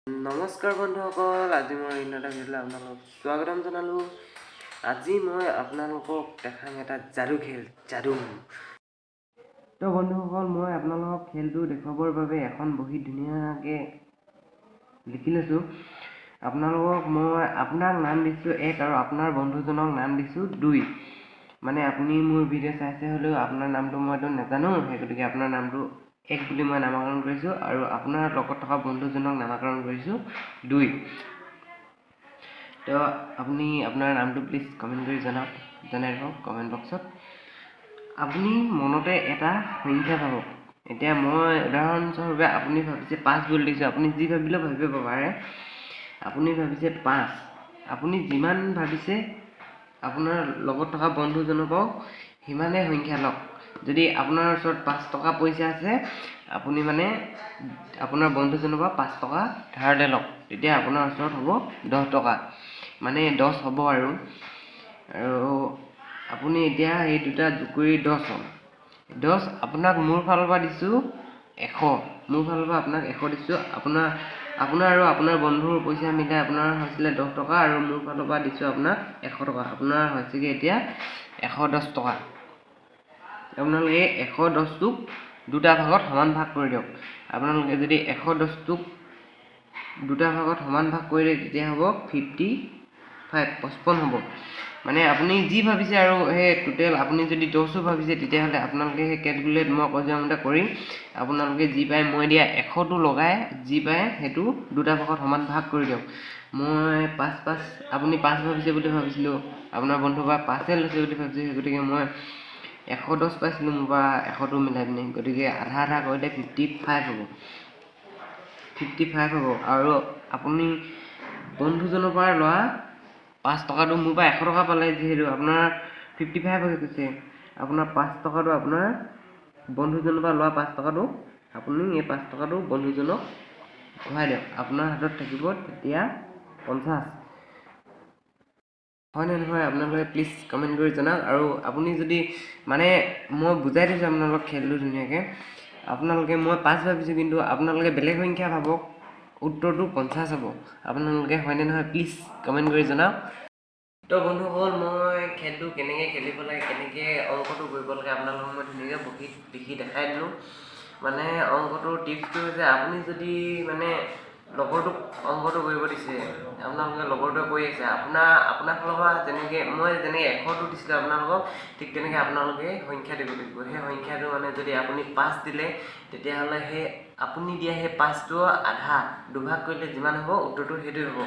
নমস্কাৰ বন্ধুসকল, আজি মই অন্য এটা ভিডিঅ'লৈ আপোনালোকক স্বাগতম জনালোঁ। আজি মই আপোনালোকক দেখাম এটা যাদু খেল, যাদু। তো বন্ধুসকল, মই আপোনালোকক খেলটো দেখুৱাবৰ বাবে এখন বহী ধুনীয়াকৈ লিখি লৈছোঁ। আপোনাক নাম দিছোঁ 1 আৰু আপোনাৰ বন্ধুজনক নাম দিছোঁ 2। মানে আপুনি মোৰ ভিডিঅ' চাইছে হ'লেও আপোনাৰ নামটো মইতো নাজানো, সেই গতিকে আপোনাৰ নামটো 1 বুলি মই নামাকৰণ কৰিছোঁ আৰু আপোনাৰ লগত থকা বন্ধুজনক নামাকৰণ কৰিছোঁ 2। তো আপুনি আপোনাৰ নামটো প্লিজ কমেণ্ট কৰি জনাই দিব কমেণ্ট বক্সত। আপুনি মনতে এটা সংখ্যা পাব। এতিয়া মই উদাহৰণস্বৰূপে আপুনি ভাবিছে 5 বুলি দিছোঁ, আপুনি যি ভাবিলেও ভাবিব পাৰে। আপুনি ভাবিছে 5, আপুনি যিমান ভাবিছে আপোনাৰ লগত থকা বন্ধুজনকো সিমানেই সংখ্যা লওক। যদি আপোনাৰ ওচৰত 5 টকা পইচা আছে, আপুনি মানে আপোনাৰ বন্ধুজনৰ পৰা 5 টকা ধাৰলৈ লওক, তেতিয়া আপোনাৰ ওচৰত হ'ব 10 টকা, মানে 10 হ'ব আৰু আপুনি এতিয়া এই দুটা যোগ কৰি 10 হ'ল। 10 আপোনাক মোৰ ফালৰ পৰা দিছোঁ 100, মোৰ ফালৰ পৰা আপোনাক 100 দিছোঁ। আপোনাৰ আৰু আপোনাৰ বন্ধুৰ পইচা মিলাই আপোনাৰ হৈছিলে 10 টকা আৰু মোৰ ফালৰ পৰা দিছোঁ আপোনাক 100 টকা। আপোনাৰ হৈছেগৈ এতিয়া 110 টকা। আপোনালোকে 110টোক দুটা ভাগত সমান ভাগ কৰি দিয়ক। আপোনালোকে যদি 110টোক দুটা ভাগত সমান ভাগ কৰি দিয়ে, তেতিয়া হ'ব 55 হ'ব। মানে আপুনি যি ভাবিছে আৰু সেই টোটেল আপুনি যদি 10ও ভাবিছে, তেতিয়াহ'লে আপোনালোকে সেই কেলকুলেট মই কৈ যোৱা মতে কৰি আপোনালোকে যি পায় মই দিয়া 100টো লগাই যি পায় সেইটো দুটা ভাগত সমান ভাগ কৰি দিয়ক। মই 5 আপুনি 5 ভাবিছে বুলি ভাবিছিলোঁ, আপোনাৰ বন্ধুৰ পৰা 5 লৈছে বুলি ভাবিছোঁ, সেই গতিকে মই 110 পাইছিলোঁ মোৰ পৰা 100টো মিলাই পিনে, গতিকে আধা কৰিলে 55 হ'ব। 55 হ'ব আৰু আপুনি বন্ধুজনৰ পৰা লোৱা 5 টকাটো মোৰ পৰা 100 টকা পালে, যিহেতু আপোনাৰ 55 হৈ গৈছে। আপোনাৰ 5 টকাটো আপোনাৰ বন্ধুজনৰ পৰা লোৱা 5 টকাটো আপুনি এই 5 টকাটো বন্ধুজনক ঘূৰাই দিয়ক। আপোনাৰ হাতত থাকিব তেতিয়া 50। হয়নে নহয় আপোনালোকে প্লিজ কমেণ্ট কৰি জনাওক। আৰু আপুনি যদি মানে মই বুজাই দিছোঁ আপোনালোকক খেলটো ধুনীয়াকৈ। আপোনালোকে মই 5 ভাবিছোঁ, কিন্তু আপোনালোকে বেলেগ সংখ্যা ভাবক, উত্তৰটো 50 হ'ব। আপোনালোকে হয়নে নহয় প্লিজ কমেণ্ট কৰি জনাওক। তো বন্ধুসকল, মই খেলটো কেনেকৈ খেলিব লাগে, কেনেকৈ অংকটো কৰিব লাগে আপোনালোকক মই ধুনীয়াকৈ বহীত লিখি দেখাই দিলোঁ। মানে অংকটোৰ টিপছটো হৈছে, আপুনি যদি মানে লগৰটোক অংকটো কৰিব দিছে, আপোনালোকে লগৰটোৱে কৰি আছে, আপোনাৰ ফালৰ পৰা মই যেনেকৈ 100টো দিছিলোঁ আপোনালোকক, ঠিক তেনেকৈ আপোনালোকে সংখ্যা দিব লাগিব। সেই সংখ্যাটো মানে যদি আপুনি 5 দিলে, তেতিয়াহ'লে সেই আপুনি দিয়া সেই 5টো আধা দুভাগ কৰিলে যিমান হ'ব উত্তৰটো সেইটোৱে হ'ব।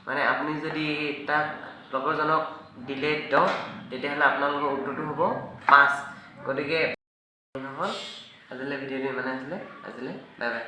মানে আপুনি যদি তাক লগৰজনক দিলে 10, তেতিয়াহ'লে আপোনালোকৰ উত্তৰটো হ'ব 5। গতিকে আজিলৈ ভিডিঅ'টো ইমানে আছিলে। আজিলৈ বাই বাই।